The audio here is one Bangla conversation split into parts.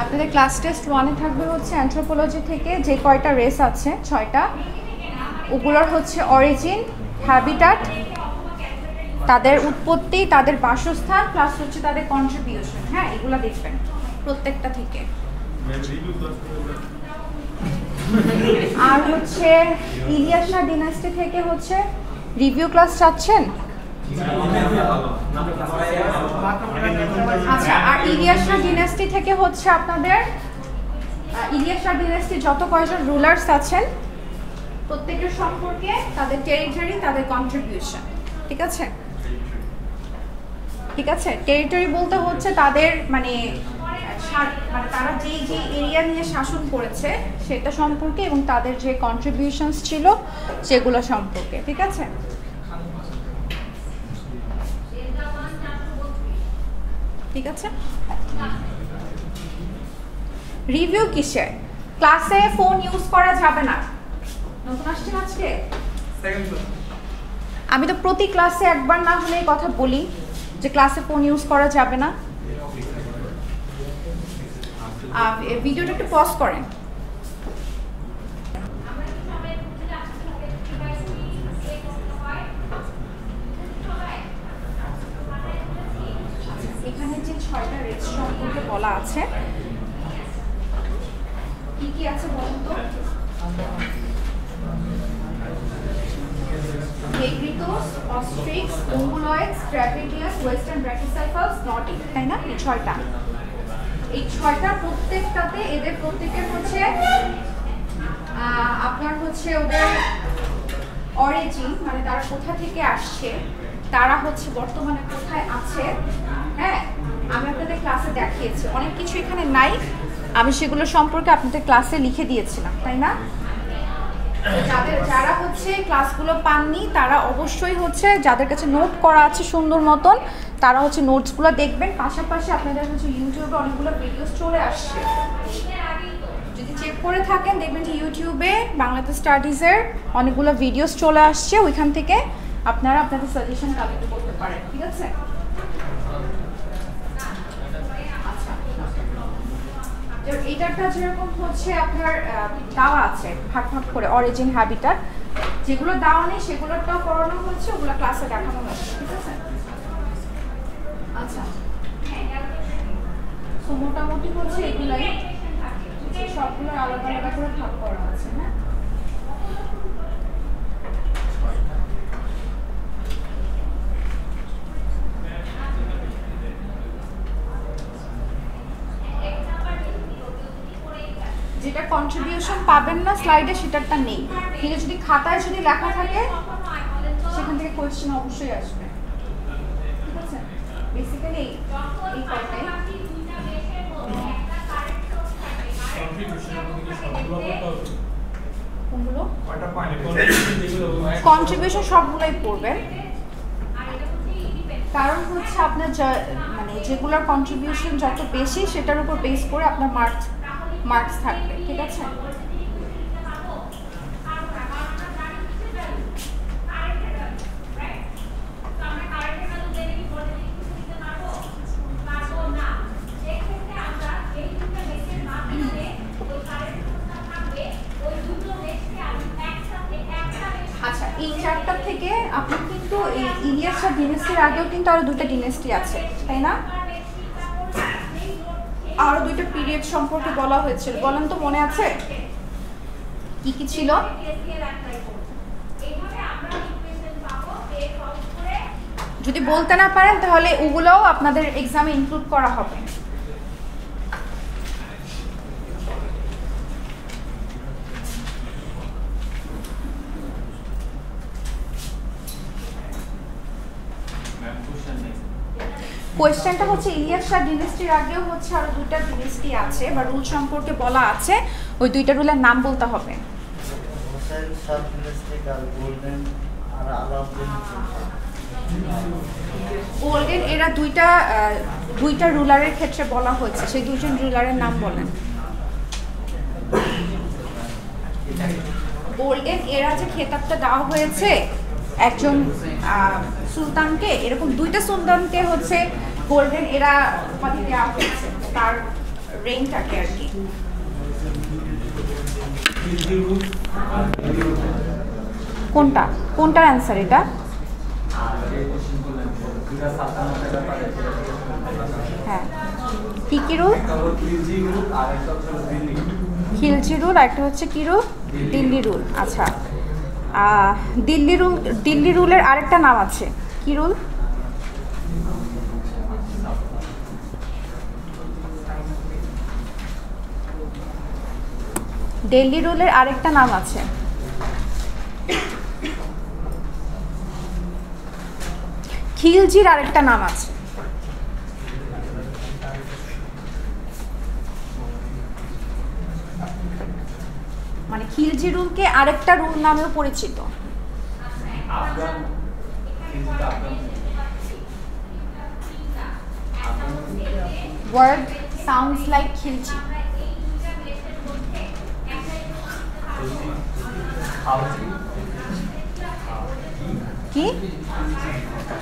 আপনাদের ক্লাস টেস্ট 1-এ থাকবে হচ্ছে অ্যানথ্রোপোলজি থেকে যে কয়টা রেস আছে 6টা, ওগুলোর হচ্ছে অরিজিন, হ্যাবিটাট, তাদের উৎপত্তি, তাদের বাসস্থান, প্লাস হচ্ছে তাদের কন্ট্রিবিউশন। হ্যাঁ, এগুলো দেখবেন প্রত্যেকটা থেকে। আর হচ্ছে ইলিয়াসা ডিনাস্টি থেকে হচ্ছে রিভিউ ক্লাস চাচ্ছেন? আচ্ছা, আর ইলিয়াসা ডিনাস্টি থেকে হচ্ছে আপনাদের ইলিয়াসা ডিনাস্টি যত কয়জন রুলার্স আছেন প্রত্যেকের সম্পর্কে, তাদের টেরিটরি, তাদের কন্ট্রিবিউশন। ঠিক আছে, ঠিক আছে। টেরিটরি বলতে হচ্ছে তাদের মানে তারা যেই যে এরিয়া নিয়ে শাসন করেছে সেটা সম্পর্কে, এবং তাদের যে কন্ট্রিবিউশনস ছিল সেগুলো সম্পর্কে। ঠিক আছে, ঠিক আছে। রিভিউ কিসে? ক্লাসে ফোন ইউজ করা যাবে না। নতুন আসছেন আজকে? আমি তো প্রতি ক্লাসে একবার না হলে কথা বলি যে ক্লাসে ফোন ইউজ করা যাবে না। ভিডিওটা একটু পজ করেন। এখানে যে 6টা রেস সম্পর্কে বলা আছে, কি কি আছে বলুন তো? নেগ্রিটোস, অস্ট্রিক্স, মঙ্গোলয়েডস, ট্র্যাপিডিয়াস, ওয়েস্টার্ন ব্র্যাকিসেফালস, নর্ডিক, তাই না? এই 6টা, এই 6টা প্রত্যেকটাতে এদের প্রত্যেকের হচ্ছে আপনার হচ্ছে ওদের অরিজিন, মানে তারা কোথা থেকে আসছে, তারা হচ্ছে বর্তমানে কোথায় আছে। হ্যাঁ, আমি আপনাদের ক্লাসে দেখিয়েছি, অনেক কিছু এখানে নাই, আমি সেগুলো সম্পর্কে আপনাদের ক্লাসে লিখে দিয়েছিলাম, তাই না? যারা হচ্ছে ক্লাসগুলো পাননি তারা অবশ্যই হচ্ছে, যাদের কাছে নোট করা আছে সুন্দর মতন, তারা হচ্ছে নোটসগুলো দেখবেন। পাশাপাশি আপনাদের হচ্ছে ইউটিউবে অনেকগুলো ভিডিওস চলে আসছে, যদি চেক করে থাকেন দেখবেন যে ইউটিউবে বাংলাদেশ স্টাডিজের অনেকগুলো ভিডিওস চলে আসছে, ওইখান থেকে আপনারা আপনাদের সাজেশন কালেক্ট করতে পারেন। ঠিক আছে, এইটাটা যেরকম হচ্ছে আপনার দেওয়া আছে ভাগ ভাগ করে অরিজিন, হ্যাবিটাট, যেগুলো দেওয়া নেই সেগুলোটাও পড়ানো হচ্ছে, ওগুলো ক্লাসে দেখানো হচ্ছে। ঠিক আছে, আচ্ছা, তো মোটামুটি হচ্ছে এগুলাই, সবগুলো আলাদা আলাদা করে ভাগ করা আছে। হ্যাঁ, যেটা কন্ট্রিবিউশন পাবেন না স্লাইডে সেটারটা নেই, কিন্তু যদি খাতায় যদি লেখা থাকে সেখান থেকে কোয়েশ্চেন অবশ্যই আসবে। ঠিক আছে, বেসিক্যালি এই কয়টাই। কোনগুলো? এগুলো কন্ট্রিবিউশন সবগুলোই পড়বেন, কারণ হচ্ছে আপনার মানে যেগুলোর কন্ট্রিবিউশন যত বেশি সেটার উপর বেস করে আপনার মার্কস থাকবে, ঠিক আছে? আচ্ছা, এই চারটা থেকে আপনি কিন্তু এই ইলিয়াস শাহ ডিনেস্টির আগেও কিন্তু আরো দুটো ডিনেস্টি আছে, তাই না? আরো দুইটা পিরিয়ড সম্পর্কে বলা হয়েছিল, বলেন তো মনে আছে কি কি ছিল? যদি বলতে না পারেন তাহলে ওগুলোও আপনাদের এক্সামে ইনক্লুড করা হবে। কোয়েশ্চেনটা হচ্ছে ইলিয়াস শাহ ডিনেস্টির আগেও হচ্ছে আরো দুইটা ডিনেস্টি আছে বা রুল সম্পর্কে বলা আছে, ওই দুইটা রুলের নাম বলতে হবে। গোল্ডেন এরা দুইটা রুলারের ক্ষেত্রে বলা হয়েছে, সেই দুইজন রুলারের নাম বলেন। গোল্ডেন এরা যে খেতাবটা দেওয়া হয়েছে একজন সুলতানকে, এরকম দুইটা সুলতানকে হচ্ছে গোল্ডেন এরা উপাধি দেওয়া হয়েছে তার রেঞ্জটাকে আর কি। কোনটার অ্যান্সার এটা? হ্যাঁ, কি কি রুল? খিলজি রুল, আর একটা হচ্ছে কি রুল? দিল্লি রুল। আচ্ছা, দিল্লি রুলের আরেকটা নাম আছে, কি রুল? দিল্লি রুলের আরেকটা নাম আছে, খিলজির আরেকটা নাম আছে। মানে খিলজি রুলকে আরেকটা রুল নামেও পরিচিত। Word sounds like Khilji. কি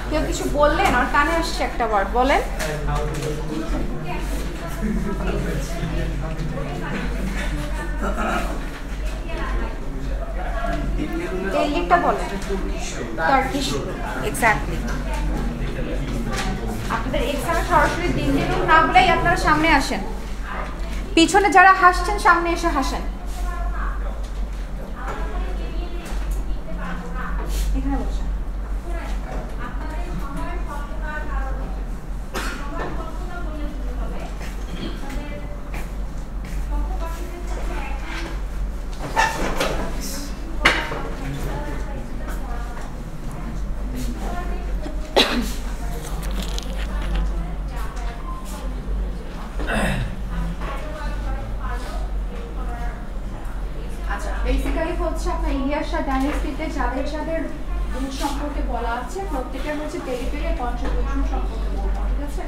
কেউ কিছু বললেন? আর কানে আসছে একটা ওয়ার্ড, বলেন। দিল্লিটা বলেন। Turkish rule, exactly. আপনাদের এক্সামে সরাসরি দিল্লি রুল না বলেই আপনারা সামনে আসেন, পিছনে যারা হাসছেন সামনে এসে হাসেন। এখানে বসেন। ইলিয়াস শাহ ডাইনেস্টিতে যাদের যাদের রুল সম্পর্কে বলা আছে প্রত্যেকের হচ্ছে টেরিটরি কন্ট্রিবিউশন সম্পর্কে বলবো, ঠিক আছে?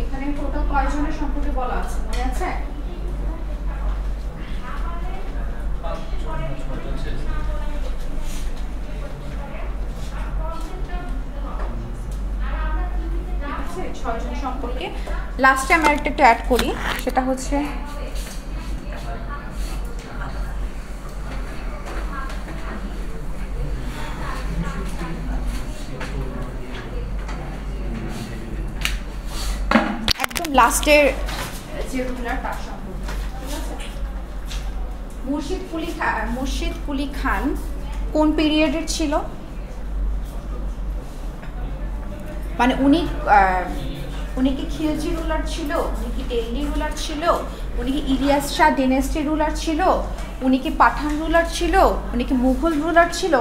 এখানে টোটাল কয়জনের সম্পর্কে বলা আছে মনে আছে? ছয়জন সম্পর্কে। লাস্টে আমি আরেকটা একটু অ্যাড করি, সেটা হচ্ছে লাস্টের যে রুলার তার সম্পর্কে, ঠিক আছে? মুর্শিদ কুলি খান কোন পিরিয়ডের ছিল? মানে উনি কি খিলজি রুলার ছিল, উনি কি দিল্লি রুলার ছিল, উনি কি ইলিয়াস শাহ ডিনেস্টি রুলার ছিল, উনি কি পাঠান রুলার ছিল, উনি কি মুঘল রুলার ছিল,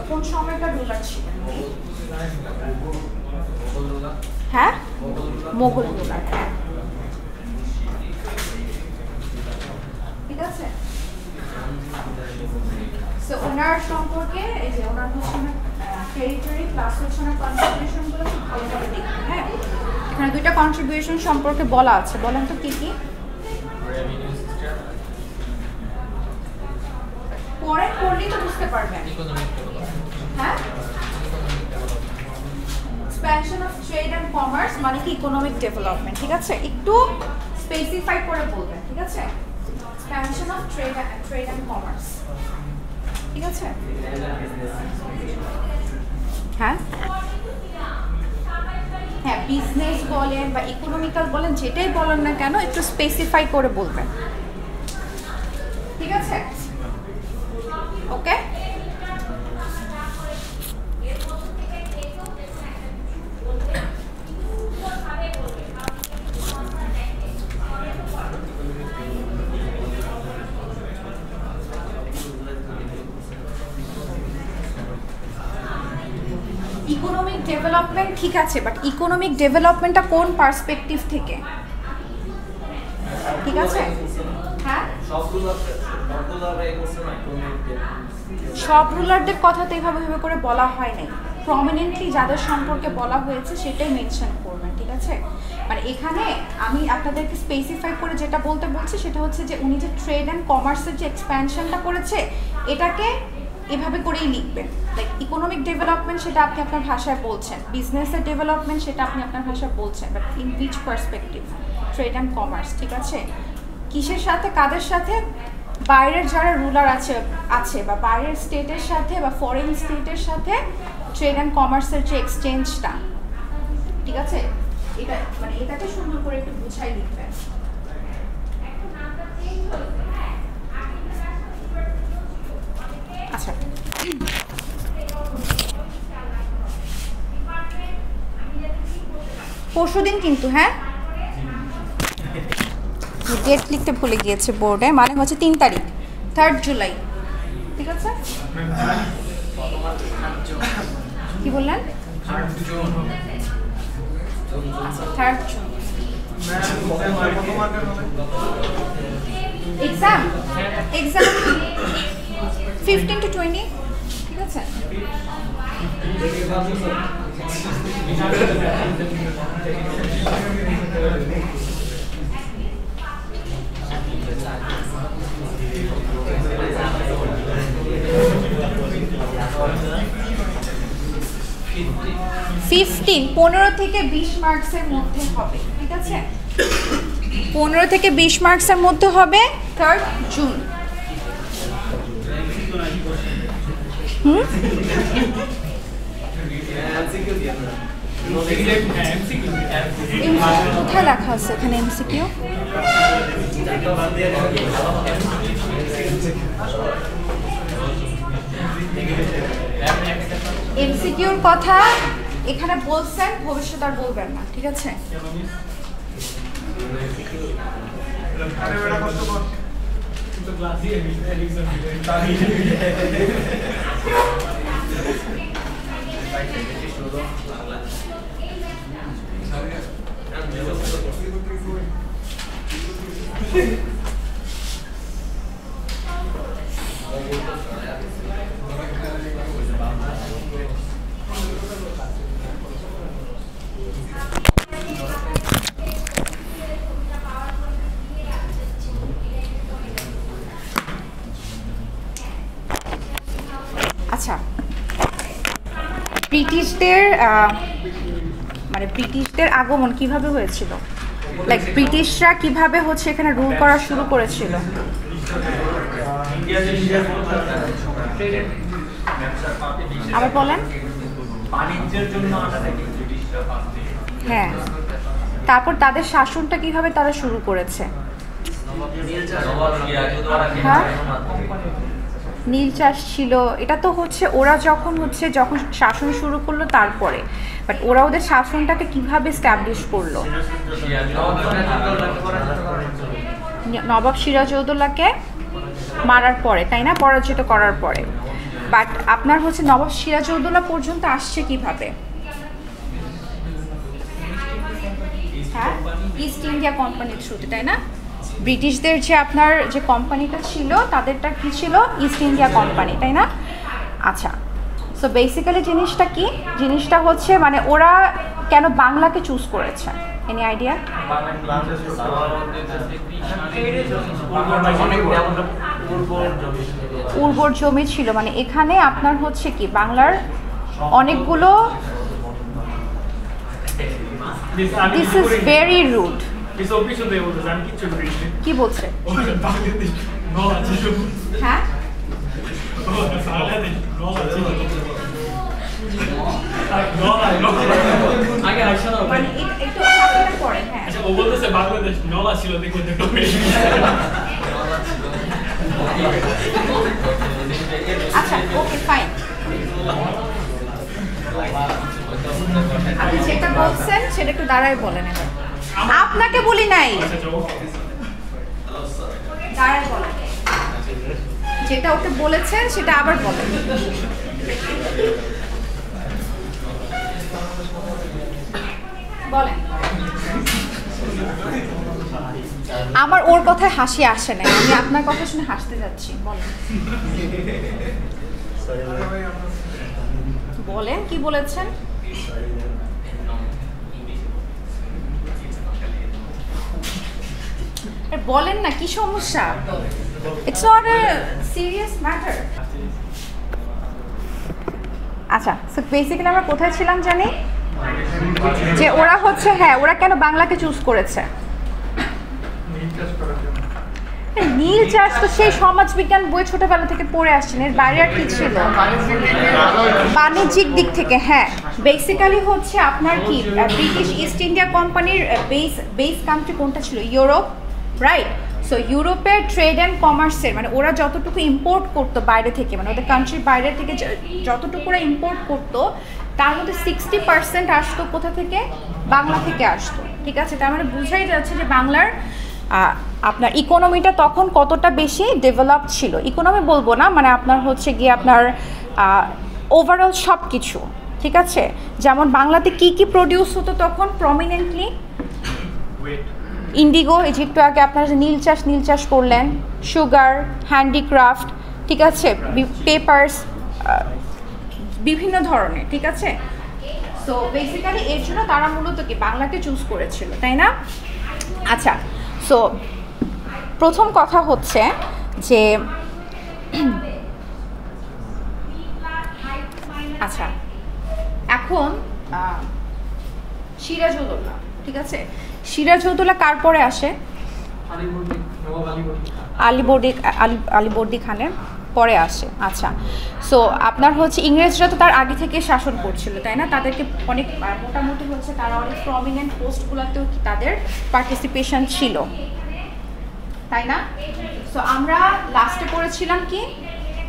কোন সময়কার রুলার ছিল? হ্যাঁ, মোগল রুলার। ঠিক আছে? সো ওনার সম্পর্কে এই যে ওনার হচ্ছে টেরিটরি প্লাস হচ্ছে ওনার কন্ট্রিবিউশনগুলো খুব ভালোভাবে দেখবেন। হ্যাঁ, এখানে দুইটা কন্ট্রিবিউশন সম্পর্কে বলা আছে, বলেন তো কি কি? পরে পড়লেই তো বুঝতে পারবেন। হ্যাঁ, expansion of trade and commerce মানে কি ইকোনমিক ডেভেলপমেন্ট, ঠিক আছে? একটু স্পেসিফাই করে বলবেন, ঠিক আছে? Expansion of trade and commerce, ঠিক আছে? হ্যাঁ হ্যাঁ, বিজনেস বলেন বা ইকোনমিক্যাল বলেন, যেটাই বলেন না কেন একটু স্পেসিফাই করে বলবেন, ঠিক আছে? ওকে, ইকোনমিক ডেভেলপমেন্ট ঠিক আছে, বাট ইকোনমিক ডেভেলপমেন্টটা কোন পার্সপেক্টিভ থেকে, ঠিক আছে? হ্যাঁ, সব রুলারদের কথা তো এইভাবে করে বলা হয় নাই, প্রমিনেন্টলি যাদের সম্পর্কে বলা হয়েছে সেটাই মেনশন করবেন, ঠিক আছে? মানে এখানে আমি আপনাদেরকে স্পেসিফাই করে যেটা বলতে বলছি সেটা হচ্ছে যে উনি যে ট্রেড অ্যান্ড কমার্সের যে এক্সপ্যানশনটা করেছে এটাকে এভাবে করেই লিখবেন। লাইক ইকোনমিক ডেভেলপমেন্ট সেটা আপনি আপনার ভাষায় বলছেন, বিজনেসের ডেভেলপমেন্ট সেটা আপনি আপনার ভাষায় বলছেন, but in which perspective? Trade and commerce, ঠিক আছে? কিসের সাথে, কাদের সাথে? বাইরের যারা রুলার আছে বা বাইরের স্টেটের সাথে বা ফরেন স্টেটের সাথে ট্রেড অ্যান্ড কমার্সের যে এক্সচেঞ্জটা, ঠিক আছে? এটা মানে এটাকে সুন্দর করে একটু বুঝাই লিখবেন। আচ্ছা, পরশুদিন কিন্তু, হ্যাঁ ডেট লিখতে ভুলে গিয়েছে বোর্ডে, মানে হচ্ছে 3 তারিখ, 3 জুলাই, ঠিক আছে? কি বললেন? 3 জুন। এক্সাম 15 to 20, ঠিক আছে? ফিফটিন 15 থেকে 20 মার্কসের মধ্যে হবে, ঠিক আছে? 15 থেকে 20 মার্কসের মধ্যে হবে 3 জুন। কোথায় লেখা আছে এখানে এমসিকিউ? এমসিকিউর কথা এখানে বলছেন, ভবিষ্যৎ আর বলবেন না, ঠিক আছে? আচ্ছা, ব্রিটিশদের আগমন কিভাবে হয়েছিল? লাইক ব্রিটিশরা কিভাবে হচ্ছে এখানে রুল করা শুরু করেছিল? আবার বলেন। হ্যাঁ, তারপর তাদের শাসনটা কিভাবে তারা শুরু করেছে? হ্যাঁ, নীল চাষ ছিল, এটা তো হচ্ছে ওরা যখন শাসন শুরু করলো তারপরে, বাট ওরা ওদের শাসনটাকে কিভাবে স্ট্যাবলিশ করলো? নবাব সিরাজউদ্দৌলাকে মারার পরে, তাই না? পরাজিত করার পরে। বাট আপনার হচ্ছে নবাব সিরাজউদ্দৌলা পর্যন্ত আসছে কিভাবে? হ্যাঁ, ইস্ট ইন্ডিয়া কোম্পানির থ্রুতে, তাই না? ব্রিটিশদের যে আপনার যে কোম্পানিটা ছিল তাদেরটা কি ছিল, ইস্ট ইন্ডিয়া কোম্পানি, তাই না? আচ্ছা, সো বেসিক্যালি জিনিসটা হচ্ছে মানে ওরা কেন বাংলাকে চুজ করেছে, এনি আইডিয়া? উর্বর জমি ছিল, মানে এখানে আপনার হচ্ছে কি বাংলার অনেকগুলো, দিস ইজ ভেরি রুড। কি বলছে? হ্যাঁ মানে একটু পরে, হ্যাঁ আচ্ছা ওকে ফাইন। আপনি যেটা বলছেন সেটা একটু দাঁড়ায় বলেন। এবার আপনাকে বলি নাই, দাঁড়ায় বলেন, যেটা ওকে বলেছেন সেটা আবার বলেন। বলেন। আমার ওর কথায় হাসি আসে না, আমি আপনার কথা শুনে হাসতে যাচ্ছি। বলেন বলেন কি বলেছেন? বলেন না, কি সমস্যা? It's not a serious matter. আচ্ছা, সো বেসিক্যালি আমরা কোথায় ছিলাম জানি, যে ওরা হচ্ছে, হ্যাঁ ওরা কেন বাংলাকে চুজ করেছে? নীল চাষ তো সেই সমাজবিজ্ঞান বই ছোটবেলা থেকে পড়ে আসছেন, এর বাইরে আর কি ছিল? বাণিজ্যিক দিক থেকে, হ্যাঁ বেসিক্যালি হচ্ছে আপনার কি ব্রিটিশ ইস্ট ইন্ডিয়া কোম্পানির বেস কান্ট্রি কোনটা ছিল? Europe, right? সো ইউরোপের ট্রেড অ্যান্ড কমার্সের মানে ওরা যতটুকু ইম্পোর্ট করতো বাইরে থেকে, মানে ওদের কান্ট্রির বাইরে থেকে যতটুকু ওরা ইম্পোর্ট করতো তার মধ্যে 60% আসতো কোথা থেকে? বাংলা থেকে আসতো, ঠিক আছে? তার মানে বোঝাই যাচ্ছে যে বাংলার আপনার ইকোনমিটা তখন কতটা বেশি ডেভেলপ ছিল। ইকোনমি বলবো না, মানে আপনার হচ্ছে গিয়ে আপনার ওভারঅল সব কিছু, ঠিক আছে? যেমন বাংলাতে কি কি প্রডিউস হতো তখন প্রমিনেন্টলি? ইন্ডিগো, এই যে একটু আগে আপনারা নীল চাষ করলেন, সুগার, হ্যান্ডিক্রাফট, ঠিক আছে, পেপারস, বিভিন্ন ধরনের, ঠিক আছে? সো বেসিক্যালি এর জন্য তারা মূলত কি বাংলাকে চুজ করেছিল, তাই না? আচ্ছা, সো প্রথম কথা হচ্ছে যে আচ্ছা এখন সিরাজউদ্দৌলা, ঠিক আছে? সিরাজউদ্দৌলা কার পরে আসে? আলীবর্দী খানের পরে আসে। আচ্ছা, সো আপনার হচ্ছে ইংরেজরা তো তার আগে থেকে শাসন করছিল, তাই না? তাদেরকে অনেক মোটামুটি হচ্ছে তারা অনেক প্রমিনেন্ট পোস্টগুলোতেও তাদের পার্টিসিপেশন ছিল, তাই না? সো আমরা লাস্টে পড়েছিলাম কি,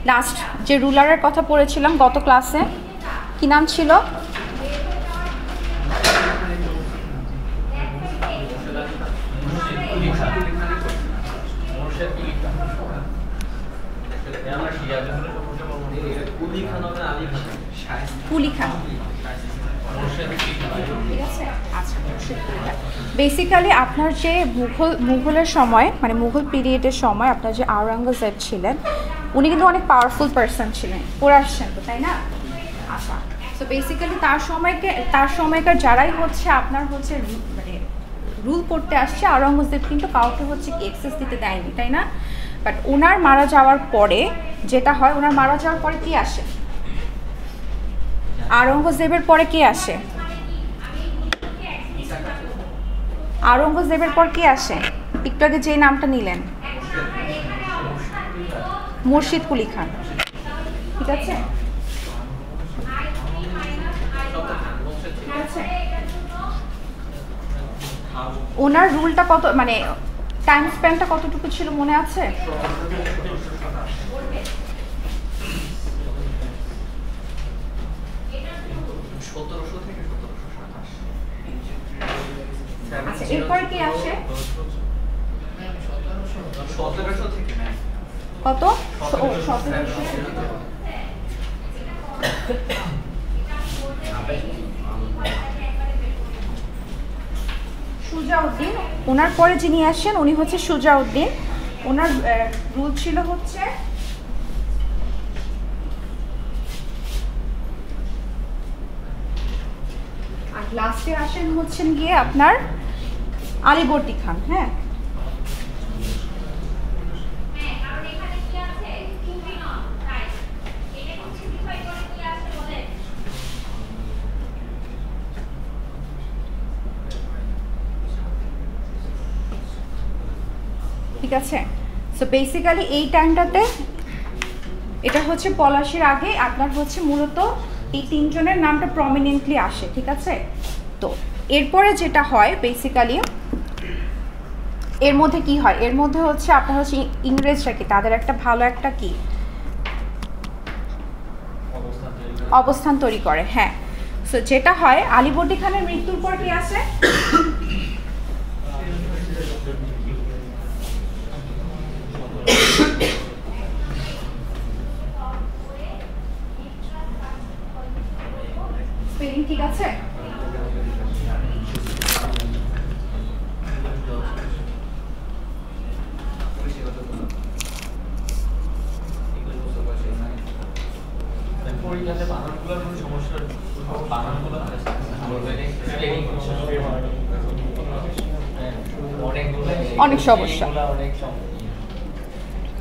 লাস্ট যে রুলারের কথা পড়েছিলাম গত ক্লাসে, কি নাম ছিল? কুলি খান, ঠিক আছে? আচ্ছা, বেসিক্যালি আপনার যে মুঘলের সময়, মানে মুঘল পিরিয়ডের সময় আপনার যে আওরঙ্গজেব ছিলেন, উনি কিন্তু অনেক পাওয়ারফুল পারসন ছিলেন, পড়ে আসছেন তো, তাই না? আচ্ছা, সো বেসিক্যালি তার সময়কার যারাই হচ্ছে আপনার হচ্ছে মানে রুল করতে আসছে, আওরঙ্গজেব কিন্তু কাউকে হচ্ছে এক্সেস দিতে দেয়নি, তাই না? বাট ওনার মারা যাওয়ার পরে যেটা হয়, ওনার মারা যাওয়ার পরে কি আসে? আওরঙ্গজেবের পরে কে আসে? আওরঙ্গজেবের পর কে আসে? একটু আগে যে নামটা নিলেন, মুর্শিদ কুলি খান, ঠিক আছে? ওনার রুলটা কত, মানে টাইম স্প্যানটা কতটুকু ছিল মনে আছে? আচ্ছা, এরপর কি আসে? কত? 1700। সুজাউদ্দিন। ওনার পরে যিনি আসেন উনি হচ্ছে সুজাউদ্দিন। ওনার রুল ছিল হচ্ছে আর লাস্টে আসেন হচ্ছেন গিয়ে আপনার আলীবর্দী খান। হ্যাঁ, ঠিক আছে। সো বেসিক্যালি এই টাইমটাতে এটা হচ্ছে পলাশির আগে আপনার হচ্ছে মূলত এই তিনজনের নামটা প্রমিনেন্টলি আসে, ঠিক আছে। তো এরপরে যেটা হয় বেসিক্যালি এর মধ্যে কি হয়, এর মধ্যে হচ্ছে আপনার হচ্ছে ইংরেজরা কি তাদের একটা ভালো একটা কি অবস্থান তৈরি করে। হ্যাঁ, সো যেটা হয় আলীবর্দী খানের মৃত্যুর পর কি আসে, স্পেলিং ঠিক আছে? অনেক সমস্যা,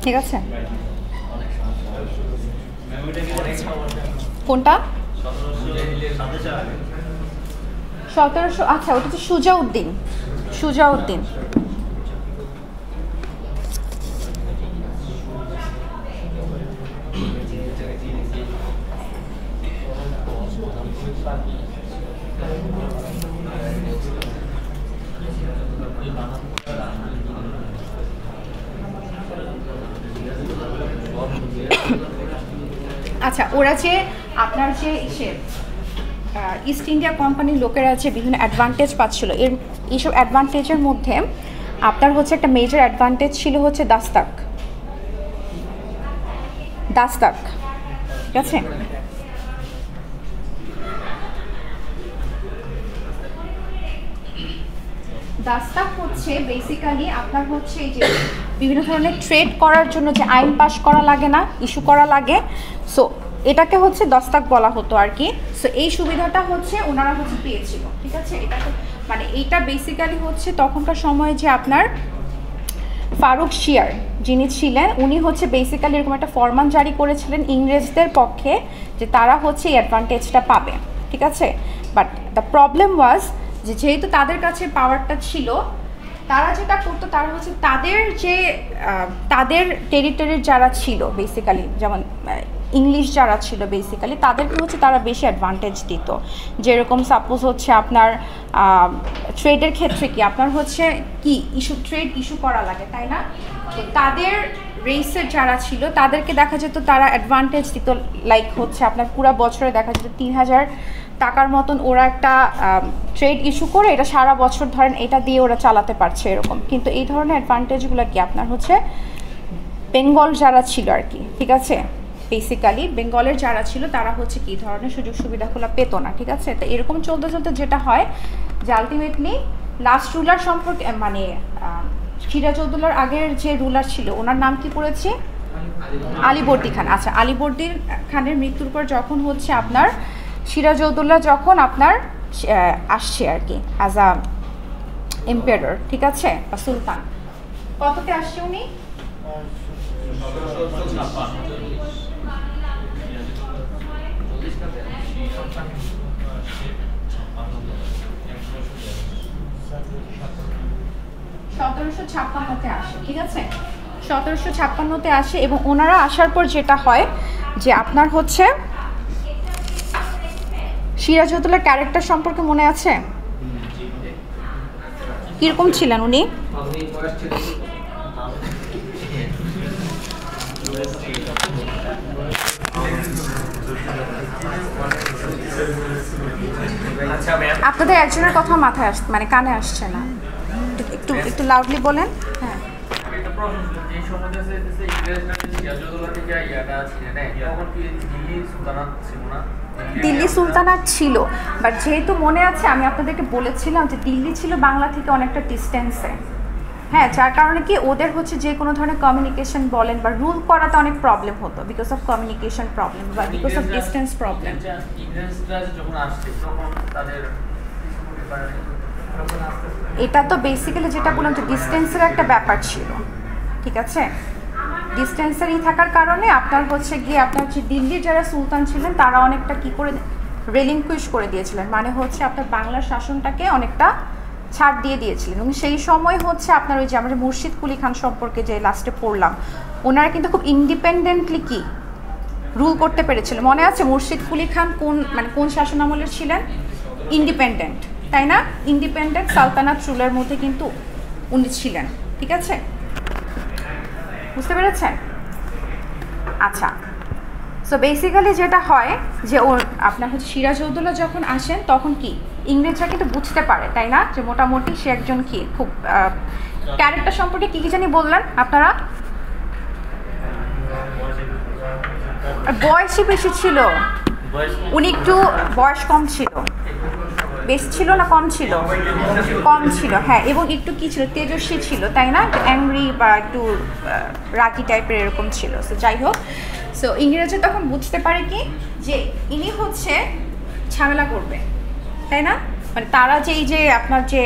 ঠিক আছে। কোনটা 1700? আচ্ছা, ওটা হচ্ছে সুজাউদ্দিন। সুজাউদ্দিন আচ্ছা, ওরা যে আপনার যে ইস্ট ইন্ডিয়া কোম্পানির লোকেরা যে বিভিন্ন অ্যাডভান্টেজ পাচ্ছিল, এইসব অ্যাডভান্টেজের মধ্যে আপনার হচ্ছে একটা মেজর অ্যাডভান্টেজ ছিল হচ্ছে দাস্তাক। দাস্তাক, ঠিক আছে। দাস্তাক হচ্ছে বেসিক্যালি আপনার হচ্ছে এই যে বিভিন্ন ধরনের ট্রেড করার জন্য যে আইন পাস করা লাগে না, ইস্যু করা লাগে, সো এটাকে হচ্ছে দস্তাক বলা হতো আর কি। সো এই সুবিধাটা হচ্ছে ওনারা হচ্ছে পেয়েছিল, ঠিক আছে। এটা মানে এইটা বেসিক্যালি হচ্ছে তখনকার সময়ে যে আপনার ফারুক শিয়ার যিনি ছিলেন উনি হচ্ছে বেসিক্যালি এরকম একটা ফরমান জারি করেছিলেন ইংরেজদের পক্ষে যে তারা হচ্ছে এই অ্যাডভান্টেজটা পাবে, ঠিক আছে। বাট দ্য প্রবলেম ওয়াজ যে যেহেতু তাদের কাছে পাওয়ারটা ছিল, তারা যেটা করতো তারা হচ্ছে তাদের টেরিটরির যারা ছিল বেসিক্যালি, যেমন ইংলিশ যারা ছিল বেসিক্যালি তাদেরকে হচ্ছে তারা বেশি অ্যাডভান্টেজ দিত। যেরকম সাপোজ হচ্ছে আপনার ট্রেডের ক্ষেত্রে কি আপনার হচ্ছে কি ট্রেড ইস্যু করা লাগে, তাই না? তো তাদের রেসের যারা ছিল তাদেরকে দেখা যেত তারা অ্যাডভান্টেজ দিত, লাইক হচ্ছে আপনার পুরো বছরে দেখা যেত 3000 টাকার মতন ওরা একটা ট্রেড ইস্যু করে এটা সারা বছর ধরেন এটা দিয়ে ওরা চালাতে পারছে এরকম। কিন্তু এই ধরনের অ্যাডভান্টেজগুলো কি আপনার হচ্ছে বেঙ্গল যারা ছিল আর কি, ঠিক আছে, বেসিক্যালি বেঙ্গলের যারা ছিল তারা হচ্ছে কি ধরনের সুযোগ সুবিধাগুলো পেত না, ঠিক আছে। তো এরকম চলতে চলতে যেটা হয় যে আলটিমেটলি লাস্ট রুলার সম্পর্কে মানে সিরাজউদ্দৌলার আগের যে রুলার ছিল ওনার নাম কি পড়েছে? আলীবর্দী খান। আচ্ছা, আলীবর্দী খানের মৃত্যুর পর যখন হচ্ছে আপনার সিরাজউদ্দৌলা যখন আপনার আসছে আর কি অ্যাজ আ এম্পায়ার, ঠিক আছে, বা সুলতান, কততে আসছে উনি? তে আসে, ঠিক আছে, 1756-তে আসে। এবং ওনারা আসার পর যেটা হয় যে আপনার হচ্ছে সিরাজউদ্দৌলার ক্যারেক্টার সম্পর্কে মনে আছে কিরকম ছিলেন উনি? আপনাদের একজনের কথা মাথায় মানে কানে আসছে না, একটু লাউডলি বলেন। হ্যাঁ, দিল্লি সুলতানাত ছিল, বাট যেহেতু মনে আছে আমি আপনাদেরকে বলেছিলাম যে দিল্লি ছিল বাংলা থেকে অনেকটা ডিস্টেন্সে। হ্যাঁ, যার কারণে কি ওদের হচ্ছে যে কোনো ধরনের কমিউনিকেশন বলেন বা রুল করাতে অনেক প্রবলেম হতো, বিকজ অফ কমিউনিকেশন প্রবলেম বা বিকজ অফ ডিস্টেন্স প্রবলেম। এটা তো বেসিক্যালি যেটা বললাম যে ডিস্টেন্সের একটা ব্যাপার ছিল, ঠিক আছে। ডিস্টেন্সেরই থাকার কারণে আপনার হচ্ছে গিয়ে আপনার যে দিল্লির যারা সুলতান ছিলেন তারা অনেকটা কি করে রেলিংকুইশ করে দিয়েছিলেন, মানে হচ্ছে আপনার বাংলার শাসনটাকে অনেকটা ছাড় দিয়ে দিয়েছিলেন। এবং সেই সময় হচ্ছে আপনার ওই যে আমরা মুর্শিদ কুলি খান সম্পর্কে যে লাস্টে পড়লাম, ওনারা কিন্তু খুব ইন্ডিপেন্ডেন্টলি কি রুল করতে পেরেছিলেন। মনে আছে মুর্শিদ কুলি খান কোন শাসন আমলের ছিলেন? ইন্ডিপেন্ডেন্ট, তাই না? ইন্ডিপেন্ডেন্ট সালতানাত রুলের মধ্যে কিন্তু উনি ছিলেন, ঠিক আছে, বুঝতে পেরেছেন? আচ্ছা, সো বেসিক্যালি যেটা হয় যে আপনার হচ্ছে সিরাজউদ্দৌলা যখন আসেন তখন কি ইংরেজরা কিন্তু বুঝতে পারে, তাই না, যে মোটামুটি সে একজন কি খুব ক্যারেক্টার সম্পর্কে কী জানি বললেন আপনারা? বয়সই বেশি ছিল, উনি একটু বয়স কম ছিল, বেশি ছিল না কম ছিল? কম ছিল, হ্যাঁ, এবং একটু কী ছিল, তেজস্বী ছিল, তাই না, অ্যাংরি বা একটু রাগি টাইপের এরকম ছিল। সো যাই হোক, সো ইংরেজরা তখন বুঝতে পারে কি যে ইনি হচ্ছে ঝামেলা করবে, তাই না, মানে তারা যে এই যে আপনার যে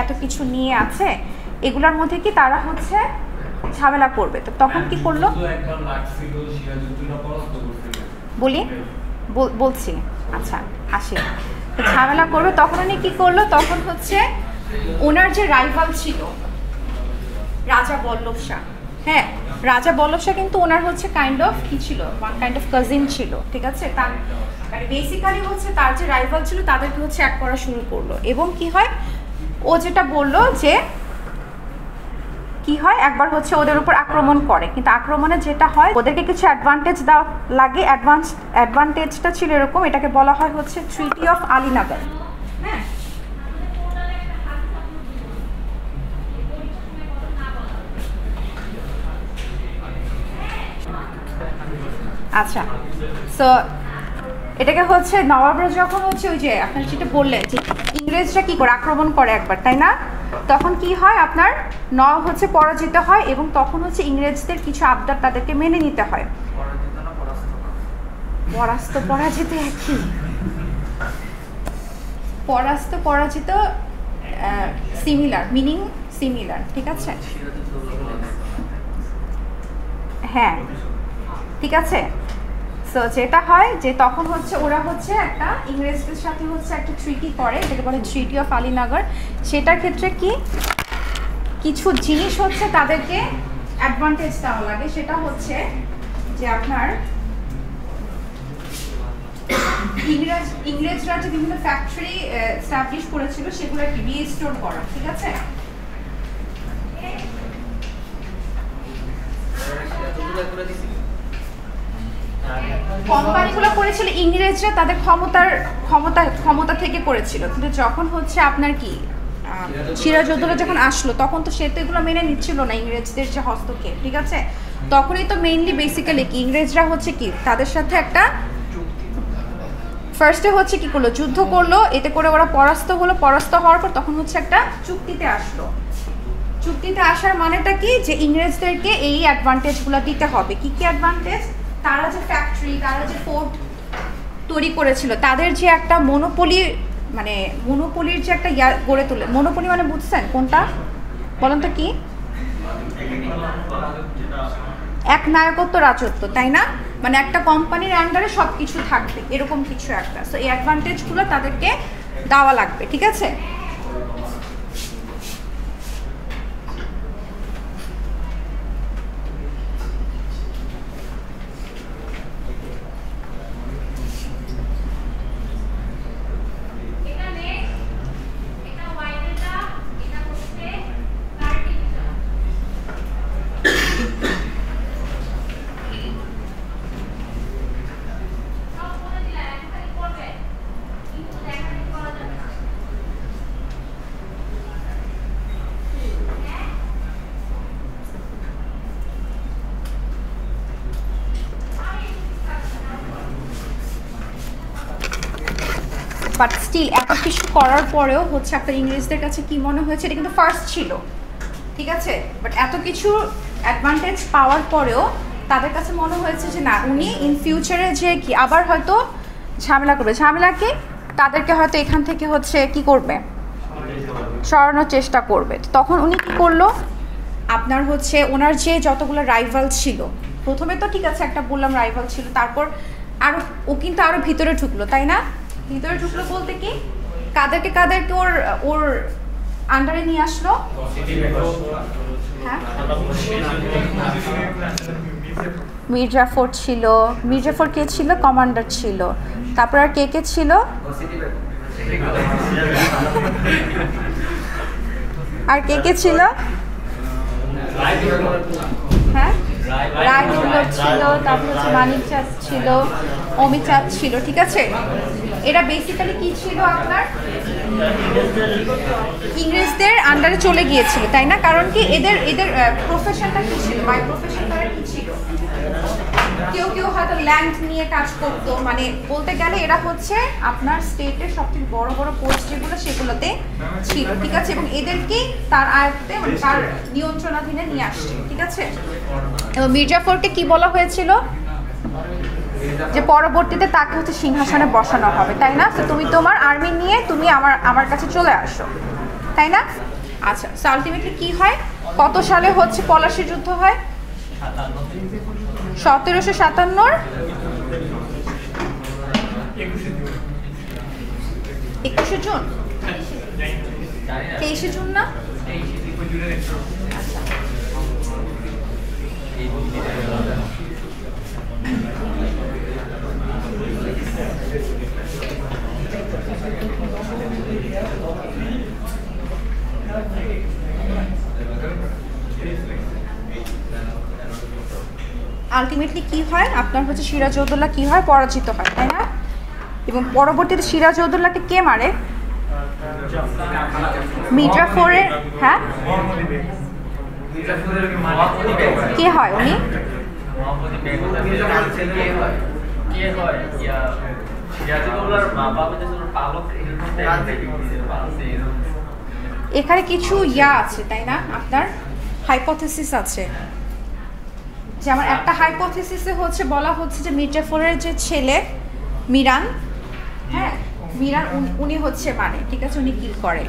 এত কিছু নিয়ে আছে এগুলোর মধ্যে কি তারা হচ্ছে ঝামেলা করবে। তো তখন কি করলো বলছি, আচ্ছা আসি, ঝামেলা করবে। তখন উনি কি করলো, তখন হচ্ছে ওনার যে রাইভাল ছিল রাজা বল্লভ শাহ, হ্যাঁ, রাজা বল্লভ শাহ কিন্তু ওনার হচ্ছে কাইন্ড অফ কি ছিল, কাইন্ড অফ কাজিন ছিল, ঠিক আছে। তার মানে বেসিক্যালি হচ্ছে তার যে রাইভাল ছিল তাদেরকে হচ্ছে এক করা শুরু করলো। এবং কি হয়, ও যেটা বললো যে কি হয়, একবার হচ্ছে ওদের উপর আক্রমণ করে, কিন্তু আক্রমণে যেটা হয় ওদেরকে কিছু অ্যাডভান্টেজ দেওয়া লাগে। অ্যাডভান্টেজটা ছিল এরকম, এটাকে বলা হয় হচ্ছে ট্রিটি অফ আলীনগর, হ্যাঁ। আচ্ছা, সো এটাকে হচ্ছে নবাবরা যখন হচ্ছে ওই যে আপনার যেটা বললেন যে ইংরেজরা কি করে আক্রমণ করে একবার, তাই না, তখন কি হয় আপনার নবাব হচ্ছে পরাজিত হয় এবং তখন হচ্ছে ইংরেজদের কিছু আবদার তাদেরকে মেনে নিতে হয়। পরাজিত একই, পরাজিত সিমিলার, মিনিং সিমিলার, ঠিক আছে, হ্যাঁ, ঠিক আছে। সো যেটা হয় যে তখন হচ্ছে ওরা হচ্ছে একটা ইংরেজদের সাথে হচ্ছে একটা ট্রিটি করে, এটাকে বলে ট্রিটি অফ আলীনগর। সেটার ক্ষেত্রে কি কিছু জিনিস হচ্ছে তাদেরকে অ্যাডভান্টেজ দেওয়া লাগে, সেটা হচ্ছে যে আপনার ইংরেজরা যে বিভিন্ন ফ্যাক্টরি এস্টাবলিশ করেছিল সেগুলোকে রিস্টোর করা, ঠিক আছে। কোম্পানিগুলো করেছিল ইংরেজরা তাদের ক্ষমতা থেকে করেছিল, কিন্তু যখন হচ্ছে আপনার কি সিরাজউদ্দৌলা যখন আসলো তখন তো সে তো এগুলো মেনে নিচ্ছিল না, ইংরেজদের যে হস্তক্ষেপ, ঠিক আছে। তখনই তো মেইনলি বেসিক্যালি কি ইংরেজরা হচ্ছে কি তাদের সাথে একটা ফার্স্টে হচ্ছে কি করলো, যুদ্ধ করলো, এতে করে ওরা পরাস্ত হলো। পরাস্ত হওয়ার পর তখন হচ্ছে একটা চুক্তিতে আসলো। চুক্তিতে আসার মানেটা কি, যে ইংরেজদেরকে এই অ্যাডভান্টেজগুলো দিতে হবে। কি কি অ্যাডভান্টেজ? তারা যে ফ্যাক্টরি, তারা যে ফোর্ট তৈরি করেছিল, তাদের যে একটা মনোপলির যে একটা গড়ে তোলে। মনোপলি মানে বুঝছেন কোনটা বলেন তো? কি এক নায়কত্ব রাজত্ব, তাই না, মানে একটা কোম্পানির আন্ডারে সব কিছু থাকবে, এরকম কিছু একটা। সো এই অ্যাডভান্টেজগুলো তাদেরকে দেওয়া লাগবে, ঠিক আছে। বাট স্টিল এত কিছু করার পরেও হচ্ছে আপনার ইংরেজদের কাছে কি মনে হয়েছে, এটা কিন্তু ফার্স্ট ছিল, ঠিক আছে, বাট এত কিছু অ্যাডভান্টেজ পাওয়ার পরেও তাদের কাছে মনে হয়েছে যে না, উনি ইন ফিউচারে যে কি আবার হয়তো ঝামেলা করবে, ঝামেলা কি তাদেরকে হয়তো এখান থেকে হচ্ছে কি করবে, সরানোর চেষ্টা করবে। তখন উনি কি করলো, আপনার হচ্ছে ওনার যে যতগুলো রাইভাল ছিল, প্রথমে তো ঠিক আছে একটা বললাম রাইভাল ছিল, তারপর আরও ও কিন্তু আরও ভিতরে ঢুকলো, তাই না? ভিতরে ঢুকলো বলতে কি কাদেরকে কাদেরকে ওর ওর আন্ডারে নিয়ে আসলো? হ্যাঁ, মির্জাফর ছিল, মির্জাফর কে ছিল? কমান্ডার ছিল। তারপর আর কে কে ছিল? আর কে কে ছিল? হ্যাঁ, রায়দুল্লভ ছিল, তারপর হচ্ছে মানিক চাঁদ ছিল, অমিত চাঁদ ছিল, ঠিক আছে। এরা বেসিক্যালি কি ছিল, আপনার ইংরেজদের আন্ডারে চলে গিয়েছিল, তাই না? কারণ কি এদের এদের প্রফেশনটা কি ছিল, বাই প্রফেশন তারা কি ছিল, কেউ কেউ হয়তো ল্যান্ড নিয়ে কাজ করতো, মানে বলতে গেলে এরা হচ্ছে আপনার স্টেটের সবথেকে বড় বড় পোস্ট যেগুলো সেগুলোতে ছিল, ঠিক আছে, এবং এদেরকেই তার আয়ত্তে মানে তার নিয়ন্ত্রণাধীনে নিয়ে আসছে, ঠিক আছে। এবং মির্জাফরকে কি বলা হয়েছিল, যে পরবর্তীতে তাকে হচ্ছে সিংহাসনে বসানো হবে, তাই না? তো তুমি তোমার আর্মি নিয়ে তুমি আমার কাছে চলে আসো, তাই না? আচ্ছা, সো আলটিমেটলি কি হয়, কত সালে হচ্ছে পলাশী যুদ্ধ হয়? 1757 21শে জুন, 23শে জুন না? আচ্ছা, আলটিমেটলি কি হয়, আপনার হচ্ছে সিরাজউদ্দৌলা কি হয়, পরাজিত হয়, তাই না? এবং পরবর্তীতে সিরাজউদ্দৌলাকে কে মারে? মির্জাফরের, হ্যাঁ, কে হয় উনি? এখানে কিছু ইয়া আছে, তাই না, আপনার হাইপোথেসিস আছে। যেমন একটা হাইপোথেসিসে হচ্ছে বলা হচ্ছে যে মির্জাফরের যে ছেলে মিরান, হ্যাঁ, মিরান উনি হচ্ছে মানে, ঠিক আছে, উনি কিল করে।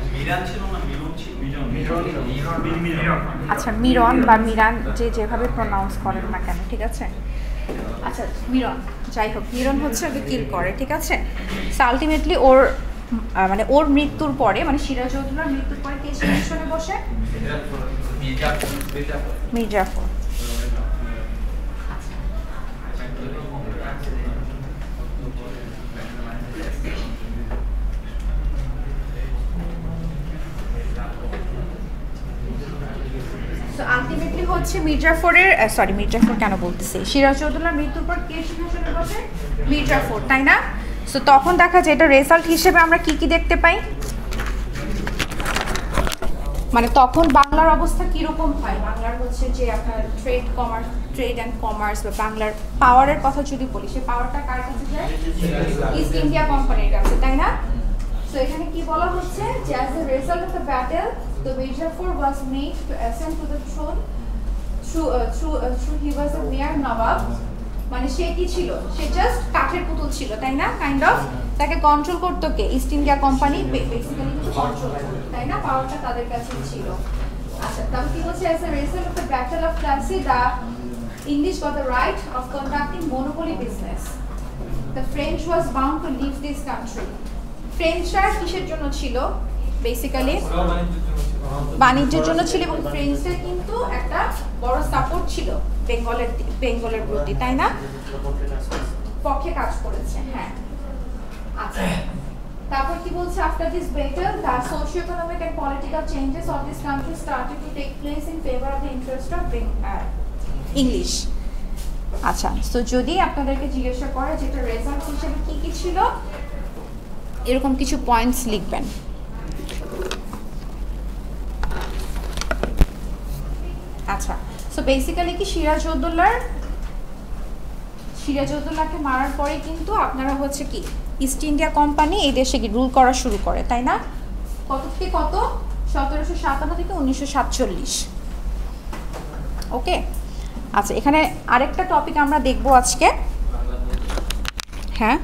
আচ্ছা, মিরন বা মিরান যেভাবে প্রনাউন্স করেন না কেন, ঠিক আছে, আচ্ছা মিরন, যাই হোক, মিরন হচ্ছে ওকে কিল করে, ঠিক আছে। সো আলটিমেটলি ওর মানে ওর মৃত্যুর পরে, মানে সিরাজউদ্দৌলার মৃত্যুর পরে কে সিংহাসনে বসে? মির্জাফর। আলটিমেটলি হচ্ছে মির্জাফরের, সরি মির্জাফর কেন বলতেছি, সিরাজউদ্দৌলার মৃত্যুর পর কে সিংহাসনে বসে? মির্জাফর, তাই না? সো তখন দেখা যায় এটা রেজাল্ট হিসেবে আমরা কি কি দেখতে পাই, মানে তখন বাংলার অবস্থা কিরকম হয়, বাংলার হচ্ছে যে আপনার ট্রেড অ্যান্ড কমার্স বা বাংলার পাওয়ারের কথা যদি বলি, সে পাওয়ারটা কার কাছে যায়? ইস্ট ইন্ডিয়া কোম্পানির কাছে, তাই না? সো এখানে কি বলা হচ্ছে যে as a result of the battle the Mirzapur was made to ascend to the throne through he was a mere নবাব, মানে সে কি ছিল, সে জাস্ট কাঠের পুতুল ছিল, তাই না, কাইন্ড অফ। তাকে কন্ট্রোল করতো কে? East India company basically control করতো, তাই না, পাওয়ারটা তাদের কাছে ছিল। আচ্ছা, তাহলে কি বলছে, as a result of the battle of Plassey the English got the right of conducting monopoly business. The French was bound to leave this country. ফ্রেঞ্চরা কিসের জন্য ছিল? বেসিক্যালি বাণিজ্যের জন্য ছিল, এবং ফ্রেঞ্চের কিন্তু একটা বড় সাপোর্ট ছিল বেঙ্গলের প্রতি, তাই না, পক্ষে কাজ করেছে, হ্যাঁ। আচ্ছা, তারপর কি বলছে, after this battle the socio-economic and political changes of this country started to take place in favour of the interest of English. আচ্ছা, সো যদি আপনাদেরকে জিজ্ঞাসা করে যেটা রেজাল্ট হিসেবে কি কি ছিল, এরকম কিছু পয়েন্টস লিখবেন। আচ্ছা, সো বেসিক্যালি কি সিরাজউদ্দৌলাকে মারার পরে কিন্তু আপনারা হচ্ছে কি ইস্ট ইন্ডিয়া কোম্পানি এই দেশে রুল করা শুরু করে, তাই না? কত থেকে কত? 1757 থেকে 1947। ওকে, আচ্ছা এখানে আরেকটা টপিক আমরা দেখবো আজকে। হ্যাঁ,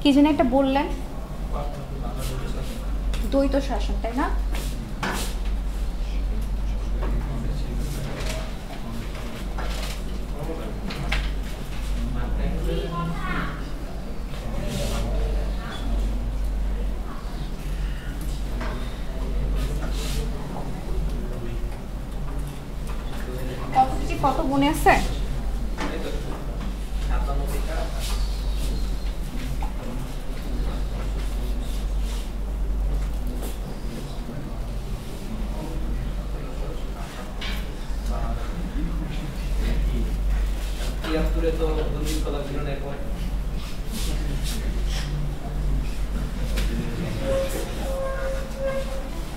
কি যেন একটা বললেন, দ্বৈত শাসন, তাই না? কত থেকে কত মনে আছে?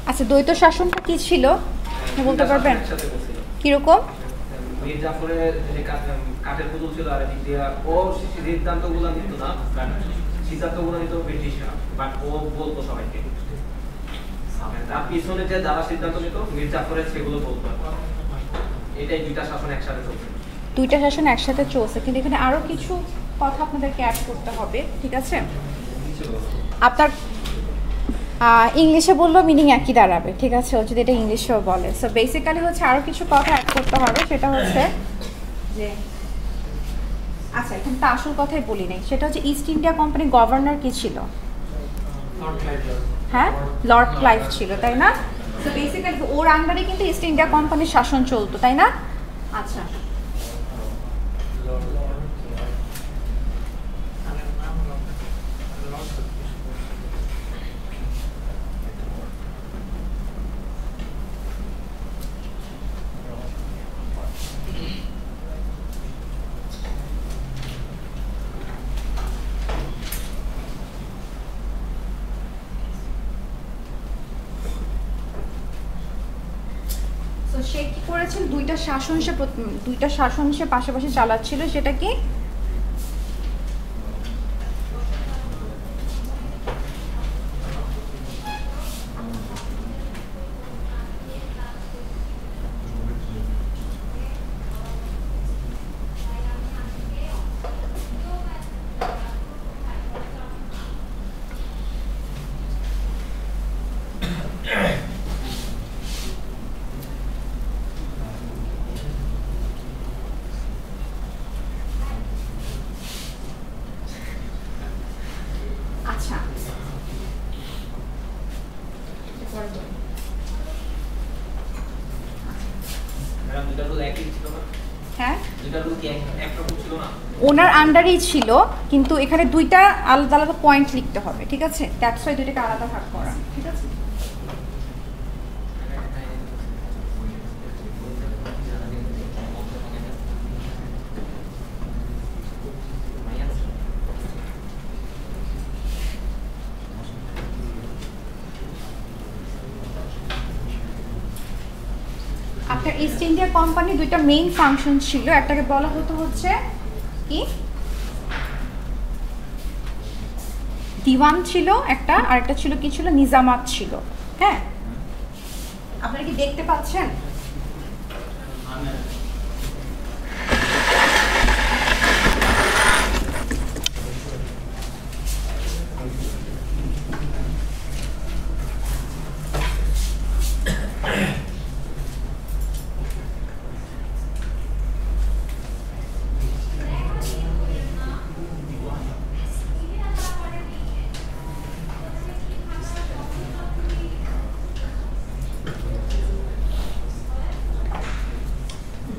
আচ্ছা, দ্বৈত শাসনটা কি ছিল বলতে পারবেন? কিরকম? মীর জাফরের যে কাঠের পুতুল ছিল আর এদিক দিয়ে ও সিদ্ধান্তগুলো নিত না, সিদ্ধান্তগুলো নিত ব্রিটিশরা, বাট ও বলতো সবাইকে। তার পিছনে যে যারা সিদ্ধান্ত নিত মীর জাফরের সেগুলো বলতো। এটাই দুইটা শাসন একসাথে চলছে। দুইটা শাসন একসাথে চলছে, কিন্তু এখানে আরো কিছু কথা আপনাদেরকে অ্যাড করতে হবে, ঠিক আছে? আপনার ইংলিশে বললেও মিনিং একই দাঁড়াবে, ঠিক আছে? ও যদি এটা ইংলিশেও বলে। সো বেসিক্যালি হচ্ছে আরও কিছু কথা অ্যাড করতে হবে, সেটা হচ্ছে যে আচ্ছা এখানে তো আসল কথাই বলি নাই, সেটা হচ্ছে ইস্ট ইন্ডিয়া কোম্পানির গভর্নর কি ছিল? হ্যাঁ, লর্ড ক্লাইভ ছিল, তাই না? সো বেসিক্যালি ওর আন্ডারে কিন্তু ইস্ট ইন্ডিয়া কোম্পানির শাসন চলতো, তাই না? আচ্ছা, সে কি করেছিল? দুইটা শাসন সে পাশাপাশি চালাচ্ছিল, সেটা কি? আচ্ছা, হ্যাঁ ওনার আন্ডারেই ছিল, কিন্তু এখানে দুইটা আলাদা আলাদা পয়েন্ট লিখতে হবে, ঠিক আছে? দ্যাটস ওয়াই দুইটাকে আলাদা ভাগ করা, ঠিক আছে? আপনার ইস্ট ইন্ডিয়া কোম্পানি দুইটা মেইন ফাংশন ছিল, একটাকে বলা হতো হচ্ছে কি দিওয়ান ছিল একটা, আর একটা ছিল কি ছিল নিজামাত ছিল। হ্যাঁ, আপনারা কি দেখতে পাচ্ছেন?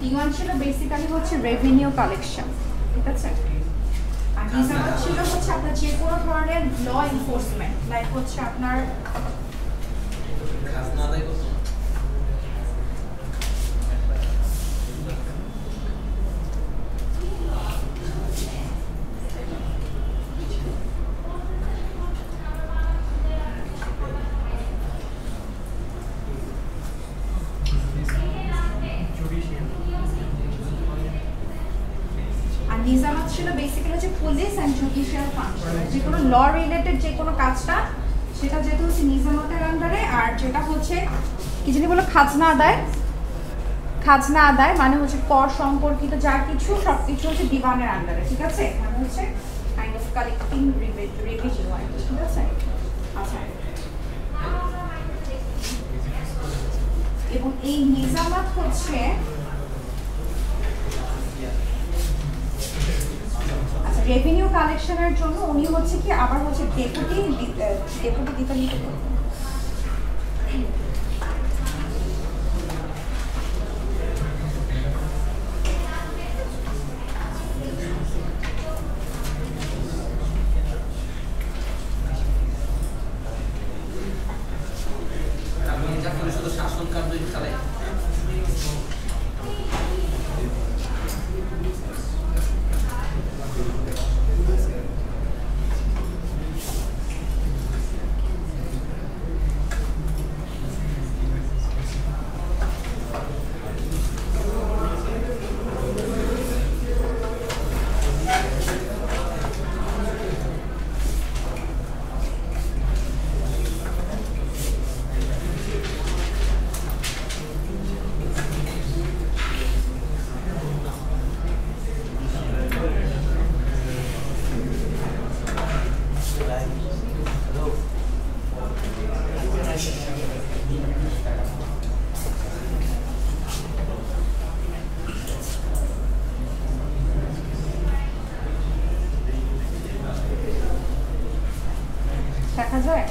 দিওয়ান ছিল বেসিক্যালি হচ্ছে রেভিনিউ কালেকশন, ঠিক আছে? আর নিজামাত ছিল হচ্ছে আপনার যে কোনো ধরনের ল এনফোর্সমেন্ট, লাইক হচ্ছে আপনার খাজনা আদায় করতো না। আর নিজামাত ছিল বেসিক্যালি হচ্ছে পুলিশ অ্যান্ড জুডিশিয়াল ফাংশন, যে কোনো ল রিলেটেড যে কোনো কাজটা সেটা যেহেতু হচ্ছে নিজামাতের আন্ডারে। আর যেটা হচ্ছে কি জানি বলো, খাজনা আদায়, খাজনা আদায় মানে হচ্ছে কর সম্পর্কিত যা কিছু সব কিছু হচ্ছে দিওয়ানের আন্ডারে, ঠিক আছে? মানে হচ্ছে কাইন্ড অফ কালেক্টিং রেভিনিউ আর কি, ঠিক আছে? আচ্ছা, এবং এই নিজামাত হচ্ছে রেভিনিউ কালেকশনের জন্য উনি হচ্ছে কি আবার হচ্ছে ডেপুটি দিতে নিতে করবেন। শুধু শাসন কার্য চালাই। দেখা যায়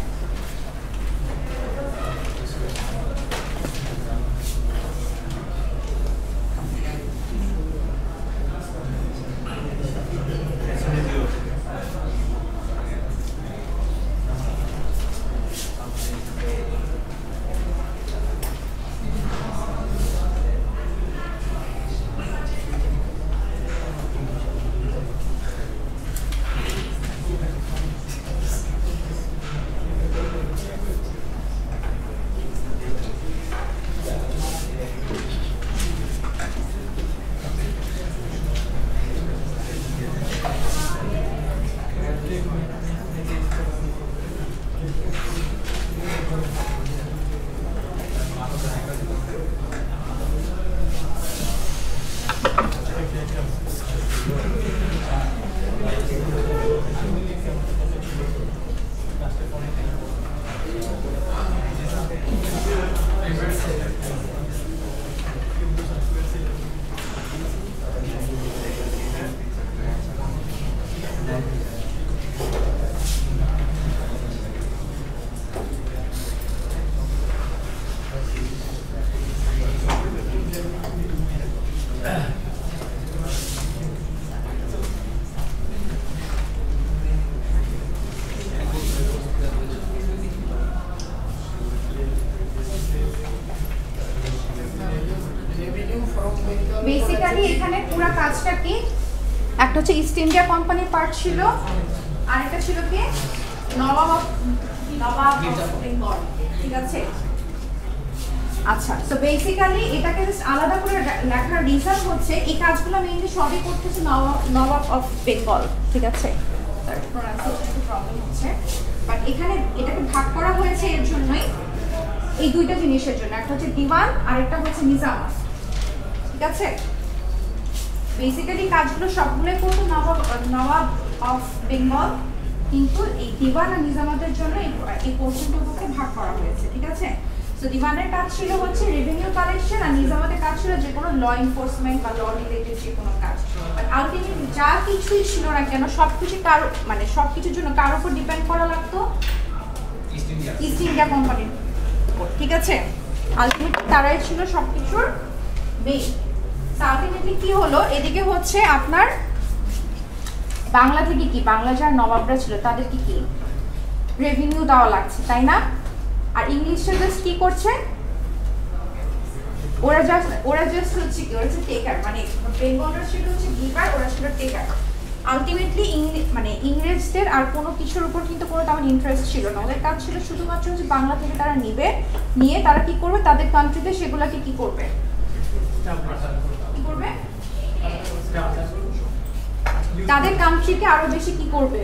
বেসিক্যালি এখানে পুরো কাজটা কি, একটা হচ্ছে ইস্ট ইন্ডিয়া কোম্পানির পার্ট ছিল, আর একটা ছিল কি নবাব অফ বেঙ্গল, ঠিক আছে? আচ্ছা, তো বেসিক্যালি এটাকে জাস্ট আলাদা করে লেখার রিজন হচ্ছে এই কাজগুলো মেইনলি সবই করতেছে নবাব অফ বেঙ্গল, ঠিক আছে? তার প্রোনাউন্সিয়েশন একটু প্রবলেম হচ্ছে, বাট এখানে এটাকে ভাগ করা হয়েছে এর জন্যই, এই দুইটা জিনিসের জন্য, একটা হচ্ছে দিওয়ান আর একটা হচ্ছে নিজামাত, ঠিক আছে? বেসিক্যালি কাজগুলো সবগুলোই করতো নবাব অফ বেঙ্গল, কিন্তু এই দিওয়ান আর নিজামাতের জন্য এই পোর্শনটুকুকে ভাগ করা হয়েছে, ঠিক আছে? সো দিওয়ানের কাজ ছিল হচ্ছে রেভিনিউ কালেকশন, আর নিজামাতের কাজ ছিল যে কোনো ল এনফোর্সমেন্ট বা ল রিলেটেড যে কোনো কাজ। বাট আলটিমেটলি যা কিছুই ছিল না কেন সবকিছু কার মানে সবকিছুর জন্য কার উপর ডিপেন্ড করা লাগতো? ইস্ট ইন্ডিয়া কোম্পানির, ঠিক আছে? আলটিমেটলি তারাই ছিল সবকিছুর মেইন। আলটিমেটলি কি হলো, এদিকে হচ্ছে আপনার বাংলা থেকে কি, বাংলা যারা নবাবরা ছিল তাদেরকে কি রেভিনিউ দেওয়া লাগছে, তাই না? আর ইংলিশে জাস্ট কি করছে, ওরা জাস্ট হচ্ছে কি, ওরা হচ্ছে টেকার, মানে বেঙ্গলরা সেটা হচ্ছে গিভার, ওরা সেটা টেকার। আলটিমেটলি মানে ইংরেজদের আর কোনো কিছুর উপর কিন্তু কোনো তেমন ইন্টারেস্ট ছিল না, ওদের কাজ ছিল শুধুমাত্র হচ্ছে বাংলা থেকে তারা নিয়ে তারা কি করবে, তাদের কান্ট্রিতে সেগুলোকে কি করবে, তাদের কান্ট্রিকে আরো বেশি কি করবে,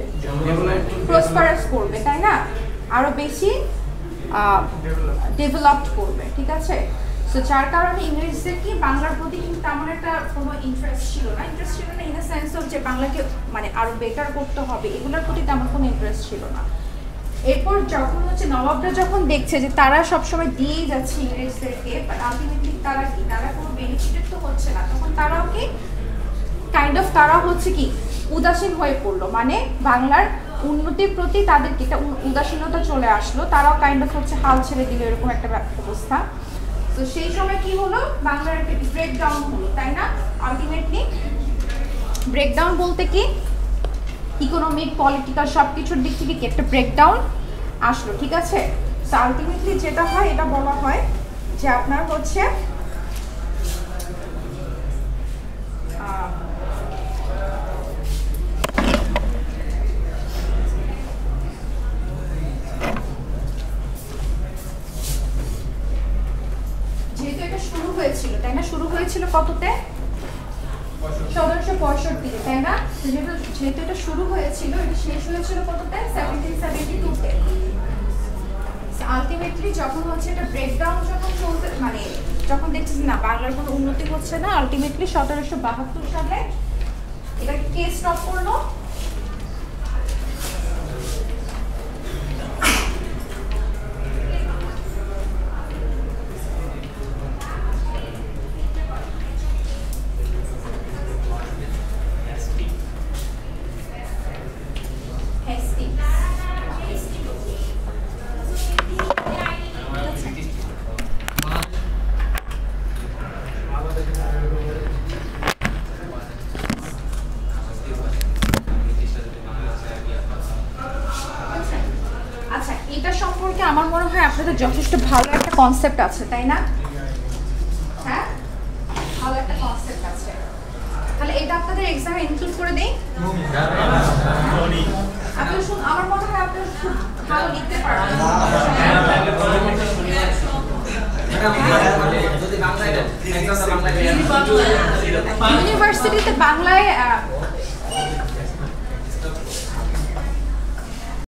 প্রসপারাস করবে, তাই না, আরো বেশি ডেভেলপড করবে, ঠিক আছে। সো যার কারণে ইংরেজদের কি বাংলার প্রতি কিন্তু তেমন একটা কোনো ইন্টারেস্ট ছিল না ইন দ্য সেন্স অফ যে বাংলাকে মানে আরো বেটার করতে হবে, এগুলোর প্রতি তেমন কোনো ইন্টারেস্ট ছিল না। এরপর যখন হচ্ছে নবাবরা যখন দেখছে যে তারা সবসময় দিয়েই যাচ্ছে ইংরেজদেরকে, বাট আলটিমেটলি তারা কোনো বেনিফিটেড তো হচ্ছে না, তখন তারাও কি তারা হচ্ছে কি উদাসীন হয়ে পড়লো, মানে বাংলার উন্নতির প্রতি তাদের একটা উদাসীনতা চলে আসলো, তারাও হচ্ছে হাল ছেড়ে দিল, এরকম একটা অবস্থা। তো সেই সময় কি হলো, বাংলার একটা ব্রেকডাউন হলো, তাই না। আলটিমেটলি ব্রেকডাউন বলতে কি ইকোনমিক, পলিটিক্যাল সব কিছুর দিক থেকে কি একটা ব্রেকডাউন আসলো, ঠিক আছে। তো আলটিমেটলি যেটা হয়, এটা বলা হয় যে আপনার হচ্ছে যেহেতু এটা শুরু হয়েছিল, তাই না, শুরু হয়েছিল কততে, 1765, তাই না। যেহেতু এটা শুরু হয়েছিল, এটা শেষ হয়েছিল কততে, 1772-তে। আলটিমেটলি যখন হচ্ছে এটা ব্রেকডাউন যখন চলতে, মানে যখন দেখছি না বাংলার কোনো উন্নতি হচ্ছে না, আলটিমেটলি 1772 সালে এটা কে স্টপ করলো, আমার মনে হয় আপনাদের যথেষ্ট ভালো একটা কনসেপ্ট আছে, তাই না, হ্যাঁ ভালো একটা কনসেপ্ট আছে। তাহলে এটা আপনাদের এক্সামে ইনক্লুড করে দেই, আপনারা শুনুন, আমার মনে হয় আপনারা খুব ভালো লিখতে পারবেন। ইউনিভার্সিটিতে বাংলায়